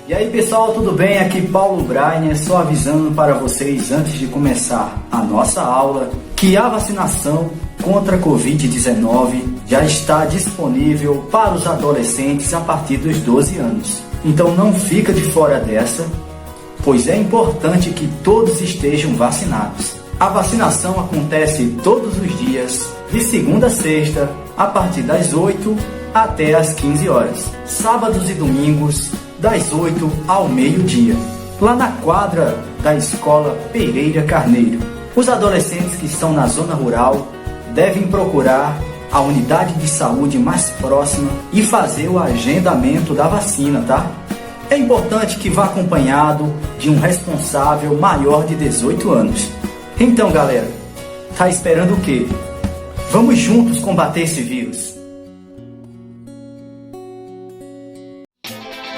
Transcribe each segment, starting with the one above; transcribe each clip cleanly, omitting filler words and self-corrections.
E aí pessoal, tudo bem? Aqui Paulo Brainer, só avisando para vocês antes de começar a nossa aula que a vacinação contra a Covid-19 já está disponível para os adolescentes a partir dos 12 anos. Então não fica de fora dessa, pois é importante que todos estejam vacinados. A vacinação acontece todos os dias, de segunda a sexta, a partir das 8 até as 15 horas. Sábados e domingos, das 8 ao meio-dia, lá na quadra da Escola Pereira Carneiro. Os adolescentes que estão na zona rural devem procurar a unidade de saúde mais próxima e fazer o agendamento da vacina, tá? É importante que vá acompanhado de um responsável maior de 18 anos. Então, galera, tá esperando o quê? Vamos juntos combater esse vírus.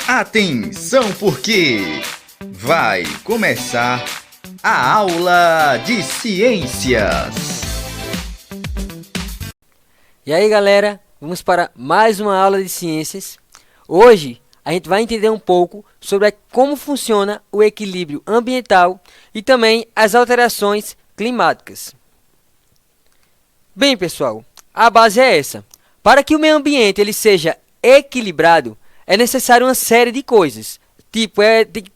Atenção, porque vai começar a aula de ciências. E aí, galera, vamos para mais uma aula de ciências. Hoje a gente vai entender um pouco sobre como funciona o equilíbrio ambiental e também as alterações climáticas. Bem, pessoal, a base é essa. Para que o meio ambiente ele seja equilibrado, é necessário uma série de coisas. Tipo,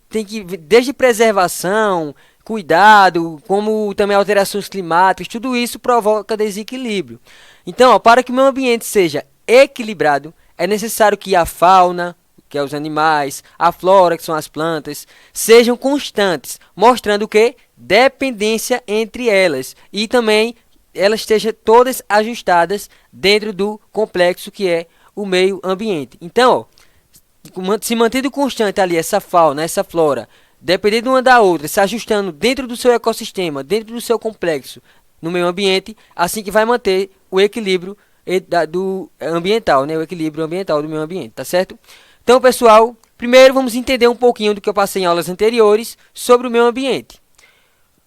tem que desde preservação, cuidado, como também alterações climáticas, tudo isso provoca desequilíbrio. Então, para que o meio ambiente seja equilibrado, é necessário que a fauna, que é os animais, a flora, que são as plantas, sejam constantes, mostrando o quê? Dependência entre elas. E também elas estejam todas ajustadas dentro do complexo que é o meio ambiente. Então, se mantendo constante ali essa fauna, essa flora, dependendo uma da outra, se ajustando dentro do seu ecossistema, dentro do seu complexo, no meio ambiente, assim que vai manter o equilíbrio do ambiental, né? O equilíbrio ambiental do meio ambiente, tá certo? Então, pessoal, primeiro vamos entender um pouquinho do que eu passei em aulas anteriores sobre o meio ambiente.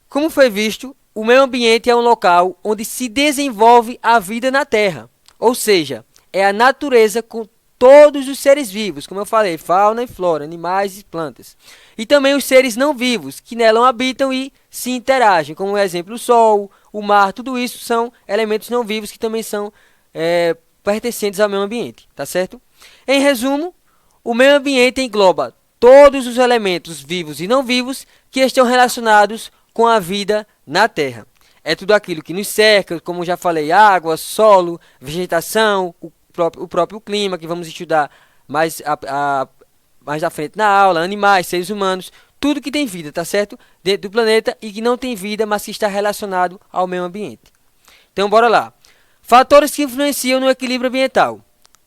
Como foi visto, o meio ambiente é um local onde se desenvolve a vida na Terra, ou seja, é a natureza com todos os seres vivos, como eu falei, fauna e flora, animais e plantas. E também os seres não vivos, que nela habitam e se interagem, como por exemplo o sol, o mar, tudo isso são elementos não vivos que também são pertencentes ao meio ambiente, tá certo? Em resumo, o meio ambiente engloba todos os elementos vivos e não vivos que estão relacionados com a vida na Terra. É tudo aquilo que nos cerca, como já falei, água, solo, vegetação, o próprio clima, que vamos estudar mais à frente na aula, animais, seres humanos, tudo que tem vida, tá certo? Dentro do planeta e que não tem vida, mas que está relacionado ao meio ambiente. Então, bora lá. Fatores que influenciam no equilíbrio ambiental.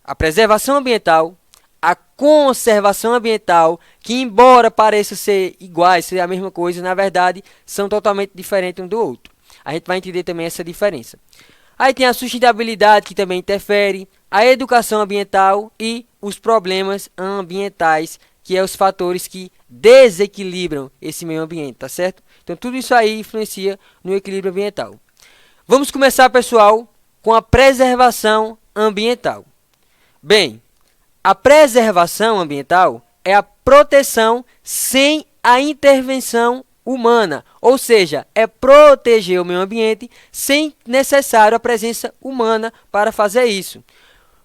A preservação ambiental, a conservação ambiental, que embora pareçam ser iguais, ser a mesma coisa, na verdade, são totalmente diferentes um do outro. A gente vai entender também essa diferença. Aí tem a sustentabilidade, que também interfere, a educação ambiental e os problemas ambientais, que é os fatores que desequilibram esse meio ambiente, tá certo? Então, tudo isso aí influencia no equilíbrio ambiental. Vamos começar, pessoal, com a preservação ambiental. Bem, a preservação ambiental é a proteção sem a intervenção humana, ou seja, é proteger o meio ambiente sem necessário a presença humana para fazer isso.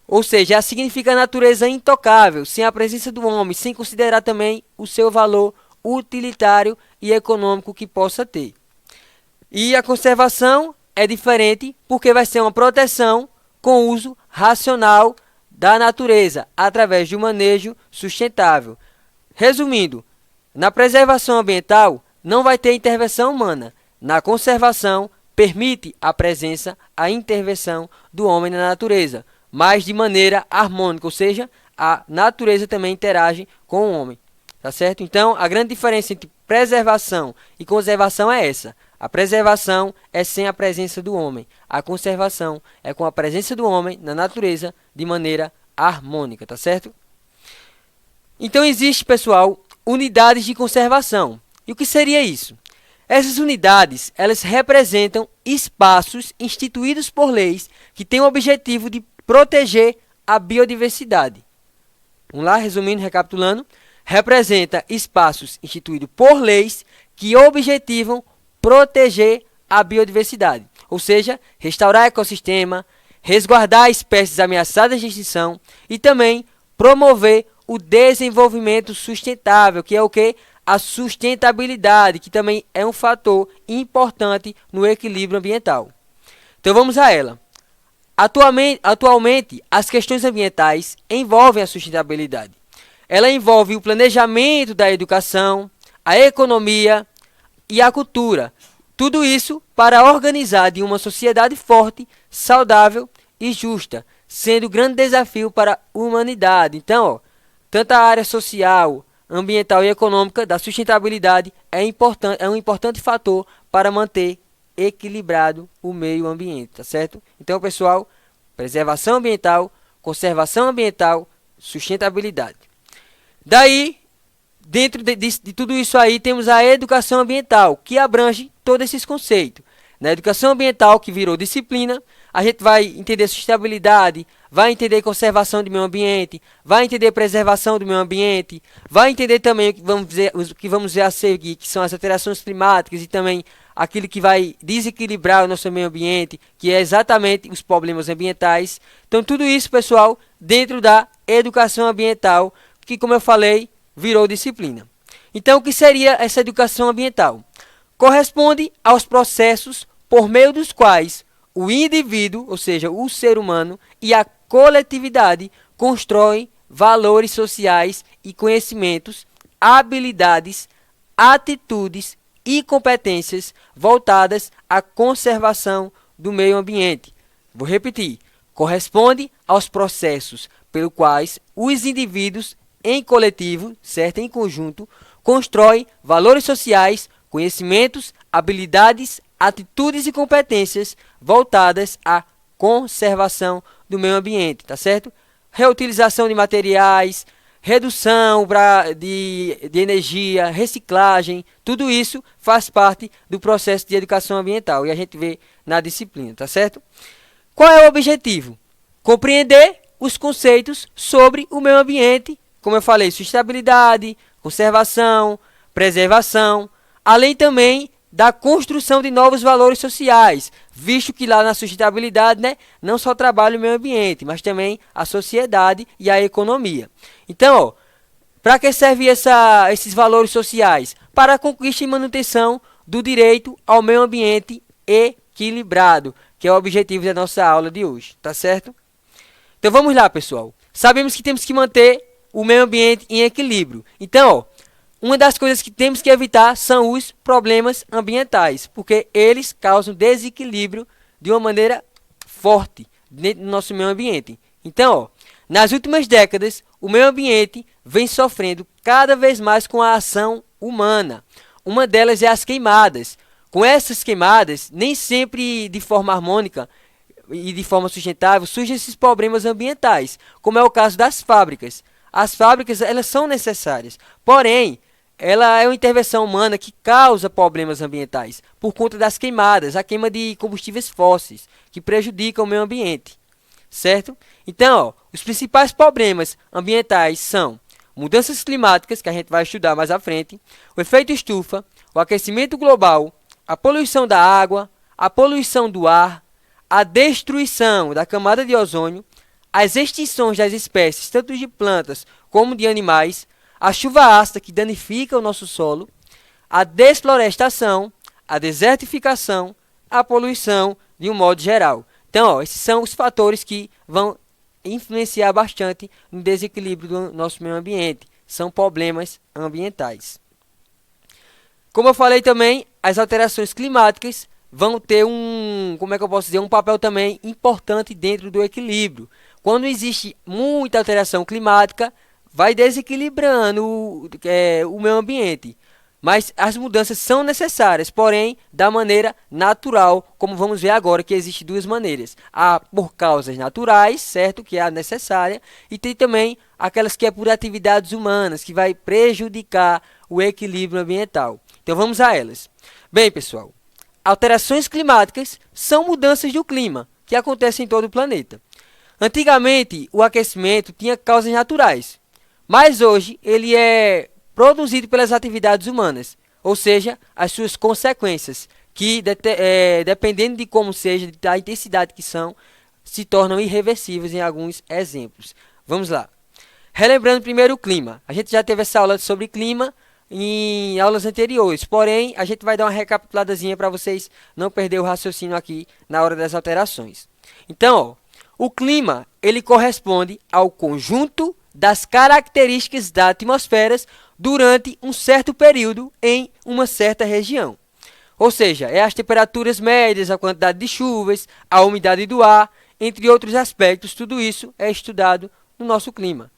Ou seja, significa a natureza intocável, sem a presença do homem, sem considerar também o seu valor utilitário e econômico que possa ter. E a conservação é diferente porque vai ser uma proteção com uso racional da natureza, através de um manejo sustentável. Resumindo, na preservação ambiental não vai ter intervenção humana. Na conservação, permite a presença, a intervenção do homem na natureza, mas de maneira harmônica, ou seja, a natureza também interage com o homem, tá certo? Então, a grande diferença entre preservação e conservação é essa. A preservação é sem a presença do homem. A conservação é com a presença do homem na natureza de maneira harmônica, tá certo? Então, existe, pessoal, unidades de conservação. E o que seria isso? Essas unidades, elas representam espaços instituídos por leis que têm o objetivo de proteger a biodiversidade. Vamos lá, resumindo, recapitulando. representa espaços instituídos por leis que objetivam proteger a biodiversidade, ou seja, restaurar o ecossistema, resguardar espécies ameaçadas de extinção e também promover o desenvolvimento sustentável, que é o que? A sustentabilidade, que também é um fator importante no equilíbrio ambiental. Então vamos a ela. Atualmente, as questões ambientais envolvem a sustentabilidade. Ela envolve o planejamento da educação, a economia e a cultura. Tudo isso para organizar de uma sociedade forte, saudável e justa, sendo um grande desafio para a humanidade. Então, tanto a área social, ambiental e econômica da sustentabilidade é um importante fator para manter equilibrado o meio ambiente, tá certo? Então, pessoal, preservação ambiental, conservação ambiental, sustentabilidade. Daí, dentro de tudo isso aí, temos a educação ambiental, que abrange todos esses conceitos. Na educação ambiental, que virou disciplina, a gente vai entender sustentabilidade, vai entender conservação do meio ambiente, vai entender preservação do meio ambiente, vai entender também o que vamos ver a seguir, que são as alterações climáticas e também aquilo que vai desequilibrar o nosso meio ambiente, que é exatamente os problemas ambientais. Então, tudo isso, pessoal, dentro da educação ambiental, que, como eu falei, virou disciplina. Então, o que seria essa educação ambiental? Corresponde aos processos por meio dos quais o indivíduo, ou seja, o ser humano, e a coletividade constroem valores sociais e conhecimentos, habilidades, atitudes e competências voltadas à conservação do meio ambiente. Vou repetir. Corresponde aos processos pelos quais os indivíduos em coletivo, certo, em conjunto, constroem valores sociais, conhecimentos, habilidades, atitudes e competências voltadas à conservação do meio ambiente, tá certo? Reutilização de materiais, redução de energia, reciclagem, tudo isso faz parte do processo de educação ambiental e a gente vê na disciplina, tá certo? Qual é o objetivo? Compreender os conceitos sobre o meio ambiente, como eu falei, sustentabilidade, conservação, preservação, além também da construção de novos valores sociais, visto que lá na sustentabilidade, né, não só trabalha o meio ambiente, mas também a sociedade e a economia. Então, para que servem esses valores sociais? Para a conquista e manutenção do direito ao meio ambiente equilibrado, que é o objetivo da nossa aula de hoje, tá certo? Então vamos lá, pessoal. Sabemos que temos que manter o meio ambiente em equilíbrio. Então, uma das coisas que temos que evitar são os problemas ambientais, porque eles causam desequilíbrio de uma maneira forte dentro do nosso meio ambiente. Então, nas últimas décadas, o meio ambiente vem sofrendo cada vez mais com a ação humana. Uma delas é as queimadas. Com essas queimadas, nem sempre de forma harmônica e de forma sustentável, surgem esses problemas ambientais, como é o caso das fábricas. As fábricas, elas são necessárias, porém, ela é uma intervenção humana que causa problemas ambientais por conta das queimadas, a queima de combustíveis fósseis, que prejudicam o meio ambiente, certo? Então, os principais problemas ambientais são mudanças climáticas, que a gente vai estudar mais à frente, o efeito estufa, o aquecimento global, a poluição da água, a poluição do ar, a destruição da camada de ozônio, as extinções das espécies, tanto de plantas como de animais, a chuva ácida que danifica o nosso solo, a desflorestação, a desertificação, a poluição de um modo geral. Então, esses são os fatores que vão influenciar bastante no desequilíbrio do nosso meio ambiente. São problemas ambientais. Como eu falei também, as alterações climáticas vão ter um papel também importante dentro do equilíbrio. Quando existe muita alteração climática, vai desequilibrando o meio ambiente. Mas as mudanças são necessárias, porém, da maneira natural, como vamos ver agora, que existem duas maneiras. A por causas naturais, certo? Que é a necessária, e tem também aquelas que é por atividades humanas, que vai prejudicar o equilíbrio ambiental. Então vamos a elas. Bem, pessoal, alterações climáticas são mudanças do clima, que acontecem em todo o planeta. Antigamente, o aquecimento tinha causas naturais, mas hoje ele é produzido pelas atividades humanas, ou seja, as suas consequências, que dependendo de como seja, da intensidade que são, se tornam irreversíveis em alguns exemplos. Vamos lá. Relembrando primeiro o clima. A gente já teve essa aula sobre clima em aulas anteriores, porém a gente vai dar uma recapituladazinha para vocês não perder o raciocínio aqui na hora das alterações. Então, o clima ele corresponde ao conjunto das características da atmosfera durante um certo período em uma certa região. Ou seja, é as temperaturas médias, a quantidade de chuvas, a umidade do ar, entre outros aspectos. Tudo isso é estudado no nosso clima.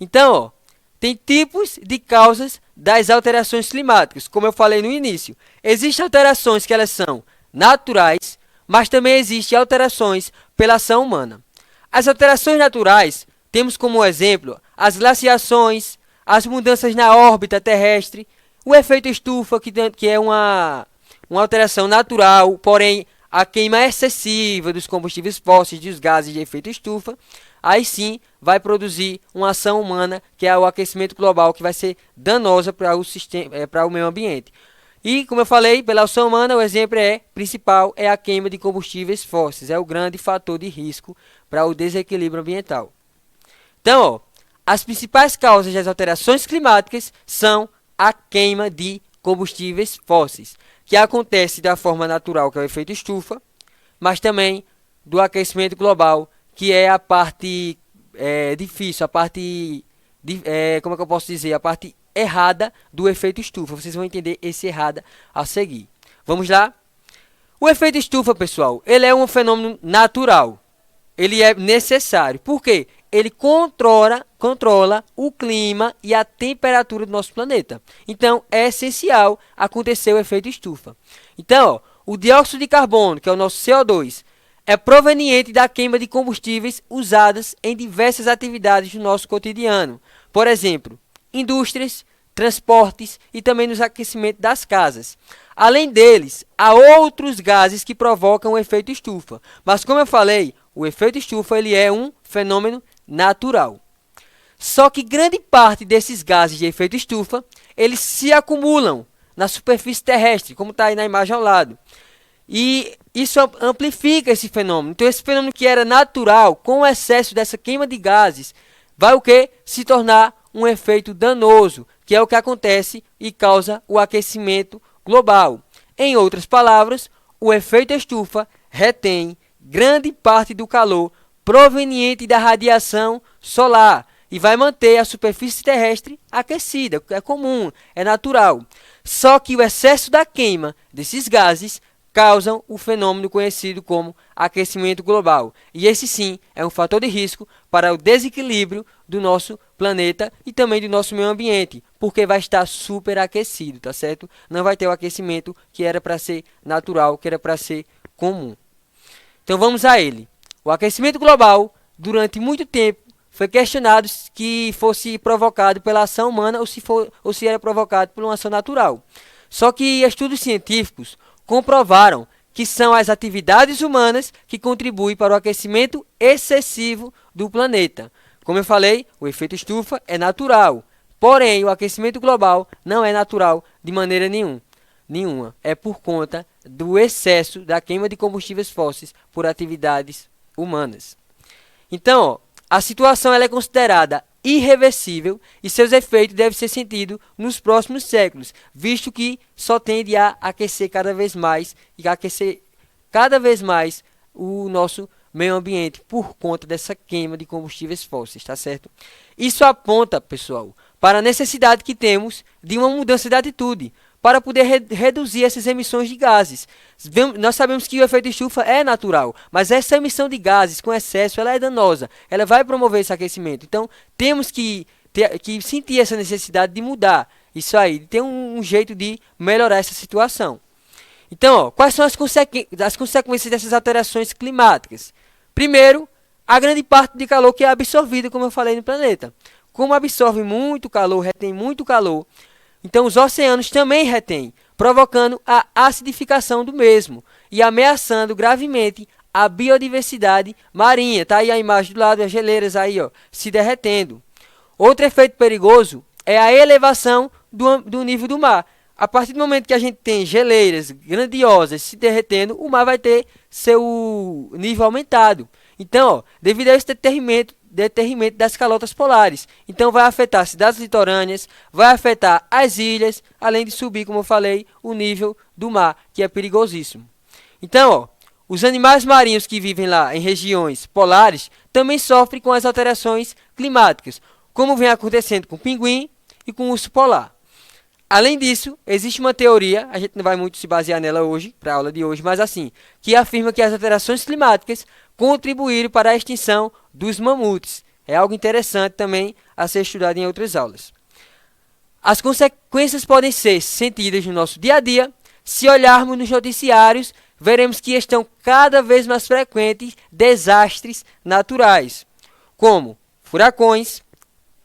Então, ó, tem tipos de causas das alterações climáticas, como eu falei no início. Existem alterações que elas são naturais, mas também existem alterações pela ação humana. As alterações naturais, temos como exemplo as glaciações, as mudanças na órbita terrestre, o efeito estufa, que é uma alteração natural, porém a queima excessiva dos combustíveis fósseis e dos gases de efeito estufa, aí sim vai produzir uma ação humana, que é o aquecimento global, que vai ser danosa para o meio ambiente. E, como eu falei, pela ação humana, o exemplo principal é a queima de combustíveis fósseis, é o grande fator de risco para o desequilíbrio ambiental. Então, ó, as principais causas das alterações climáticas são a queima de combustíveis fósseis, que acontece da forma natural, que é o efeito estufa, mas também do aquecimento global, que é a parte difícil, a parte, como é que eu posso dizer, a parte errada do efeito estufa. Vocês vão entender esse errada a seguir. Vamos lá? O efeito estufa, pessoal, ele é um fenômeno natural. Ele é necessário. Por quê? Ele controla o clima e a temperatura do nosso planeta. Então, é essencial acontecer o efeito estufa. Então, ó, o dióxido de carbono, que é o nosso CO2, é proveniente da queima de combustíveis usadas em diversas atividades do nosso cotidiano. Por exemplo, indústrias, transportes e também no aquecimento das casas. Além deles, há outros gases que provocam o efeito estufa. Mas, como eu falei, o efeito estufa ele é um fenômeno natural. Só que grande parte desses gases de efeito estufa, eles se acumulam na superfície terrestre, como está aí na imagem ao lado. E isso amplifica esse fenômeno. Então, esse fenômeno que era natural, com o excesso dessa queima de gases, vai o quê? Se tornar um efeito danoso, que é o que acontece e causa o aquecimento global. Em outras palavras, o efeito estufa retém grande parte do calor proveniente da radiação solar e vai manter a superfície terrestre aquecida, é comum, é natural. Só que o excesso da queima desses gases causam o fenômeno conhecido como aquecimento global. E esse sim é um fator de risco para o desequilíbrio do nosso planeta e também do nosso meio ambiente, porque vai estar superaquecido, tá certo? Não vai ter o aquecimento que era para ser natural, que era para ser comum. Então vamos a ele. O aquecimento global, durante muito tempo, foi questionado que fosse provocado pela ação humana ou se era provocado por uma ação natural. Só que estudos científicos comprovaram que são as atividades humanas que contribuem para o aquecimento excessivo do planeta. Como eu falei, o efeito estufa é natural, porém o aquecimento global não é natural de maneira nenhuma. É por conta do excesso da queima de combustíveis fósseis por atividades humanas. Então, ó, a situação ela é considerada irreversível e seus efeitos devem ser sentidos nos próximos séculos, visto que só tende a aquecer cada vez mais e aquecer cada vez mais o nosso meio ambiente por conta dessa queima de combustíveis fósseis, tá certo? Isso aponta, pessoal, para a necessidade que temos de uma mudança de atitude para poder reduzir essas emissões de gases. Nós sabemos que o efeito estufa é natural, mas essa emissão de gases com excesso ela é danosa, ela vai promover esse aquecimento. Então, temos que sentir essa necessidade de mudar isso aí, de ter um jeito de melhorar essa situação. Então, ó, quais são as consequências dessas alterações climáticas? Primeiro, a grande parte de calor que é absorvida, como eu falei, no planeta. Como absorve muito calor, retém muito calor, então os oceanos também retêm, provocando a acidificação do mesmo e ameaçando gravemente a biodiversidade marinha. Tá aí a imagem do lado, as geleiras aí, ó, se derretendo. Outro efeito perigoso é a elevação do nível do mar. A partir do momento que a gente tem geleiras grandiosas se derretendo, o mar vai ter seu nível aumentado. Então, ó, devido a esse deterrimento das calotas polares, então vai afetar cidades litorâneas, vai afetar as ilhas, além de subir, como eu falei, o nível do mar, que é perigosíssimo. Então, ó, os animais marinhos que vivem lá em regiões polares também sofrem com as alterações climáticas, como vem acontecendo com o pinguim e com o urso polar. Além disso, existe uma teoria, a gente não vai muito se basear nela hoje, para a aula de hoje, mas assim, que afirma que as alterações climáticas contribuíram para a extinção dos mamutes. É algo interessante também a ser estudado em outras aulas. As consequências podem ser sentidas no nosso dia a dia. Se olharmos nos noticiários, veremos que estão cada vez mais frequentes desastres naturais, como furacões,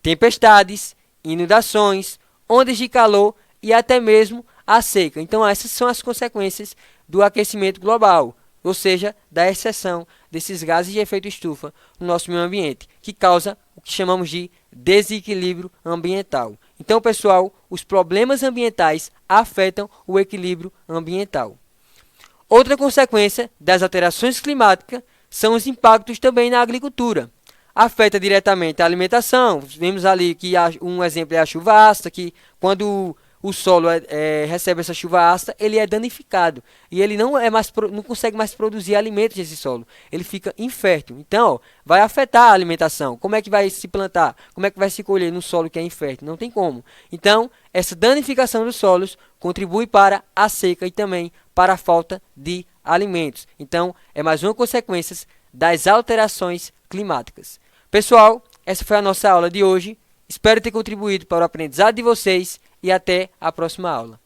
tempestades, inundações, ondas de calor e até mesmo a seca. Então essas são as consequências do aquecimento global, ou seja, da exceção desses gases de efeito estufa no nosso meio ambiente, que causa o que chamamos de desequilíbrio ambiental. Então, pessoal, os problemas ambientais afetam o equilíbrio ambiental. Outra consequência das alterações climáticas são os impactos também na agricultura. Afeta diretamente a alimentação. Vemos ali que um exemplo é a chuva ácida, que quando o solo recebe essa chuva ácida, ele é danificado. E ele não consegue mais produzir alimentos nesse solo. Ele fica infértil. Então, ó, vai afetar a alimentação. Como é que vai se plantar? Como é que vai se colher num solo que é infértil? Não tem como. Então, essa danificação dos solos contribui para a seca e também para a falta de alimentos. Então, é mais uma consequência das alterações climáticas. Pessoal, essa foi a nossa aula de hoje. Espero ter contribuído para o aprendizado de vocês e até a próxima aula.